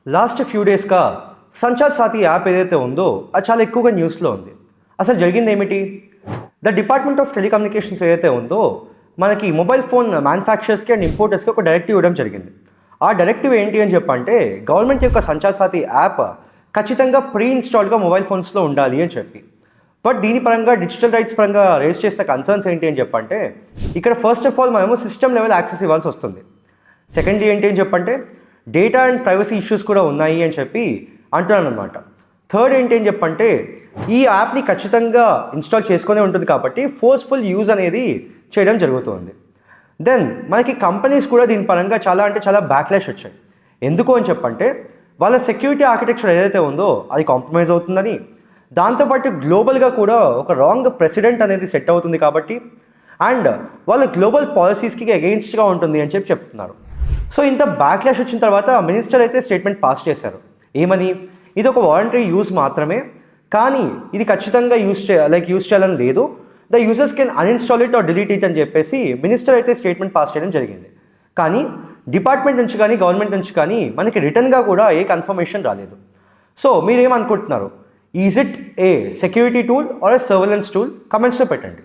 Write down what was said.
Last few డేస్గా Sanchar Saathi app ఏదైతే ఉందో అది చాలా ఎక్కువగా న్యూస్లో ఉంది. అసలు జరిగింది ఏమిటి? ద డిపార్ట్మెంట్ ఆఫ్ టెలికమ్యూనికేషన్స్ ఏదైతే ఉందో మనకి మొబైల్ ఫోన్ మ్యానుఫ్యాక్చరర్స్కి అండ్ ఇంపోర్టర్స్కి ఒక డైరెక్టివ్ ఇవ్వడం జరిగింది. ఆ డైరెక్టివ్ ఏంటి అని చెప్పంటే గవర్నమెంట్ యొక్క సంచార్ సాథి యాప్ ఖచ్చితంగా ప్రీ ఇన్స్టాల్డ్గా మొబైల్ ఫోన్స్లో ఉండాలి అని చెప్పి. బట్ దీని పరంగా డిజిటల్ రైట్స్ పరంగా రేస్ చేసిన కన్సర్న్స్ ఏంటి అని చెప్పంటే ఇక్కడ ఫస్ట్ ఆఫ్ ఆల్ మనము సిస్టమ్ లెవెల్ యాక్సెస్ ఇవ్వాల్సి వస్తుంది. సెకండ్లీ ఏంటి అని చెప్పంటే డేటా అండ్ ప్రైవసీ ఇష్యూస్ కూడా ఉన్నాయి అని చెప్పి అంటున్నాను అనమాట. థర్డ్ ఏంటి అని చెప్పంటే ఈ యాప్ని ఖచ్చితంగా ఇన్స్టాల్ చేసుకునే ఉంటుంది కాబట్టి ఫోర్స్ఫుల్ యూజ్ అనేది చేయడం జరుగుతుంది. దెన్ మనకి కంపెనీస్ కూడా దీని పరంగా చాలా బ్యాక్లాష్ వచ్చాయి. ఎందుకు అని చెప్పంటే వాళ్ళ సెక్యూరిటీ ఆర్కిటెక్చర్ ఏదైతే ఉందో అది కాంప్రమైజ్ అవుతుందని, దాంతోపాటు గ్లోబల్గా కూడా ఒక రాంగ్ ప్రెసిడెంట్ అనేది సెట్ అవుతుంది కాబట్టి, అండ్ వాళ్ళ గ్లోబల్ పాలసీస్కి అగెయిన్స్ట్గా ఉంటుంది అని చెప్పి చెప్తున్నారు. సో ఇంత బ్యాక్లాష్ వచ్చిన తర్వాత మినిస్టర్ అయితే స్టేట్మెంట్ పాస్ చేశారు. ఏమని? ఇది ఒక వాలంటరీ యూజ్ మాత్రమే, కానీ ఇది ఖచ్చితంగా యూజ్ చేయాలని లేదు. The users can uninstall it or delete it అని చెప్పేసి మినిస్టర్ అయితే స్టేట్మెంట్ పాస్ చేయడం జరిగింది. కానీ డిపార్ట్మెంట్ నుంచి కానీ గవర్నమెంట్ నుంచి కానీ మనకి రిటర్న్గా కూడా ఏ కన్ఫర్మేషన్ రాలేదు. సో మీరేమనుకుంటున్నారు? Is it a security tool or a surveillance tool? కమెంట్స్లో పెట్టండి.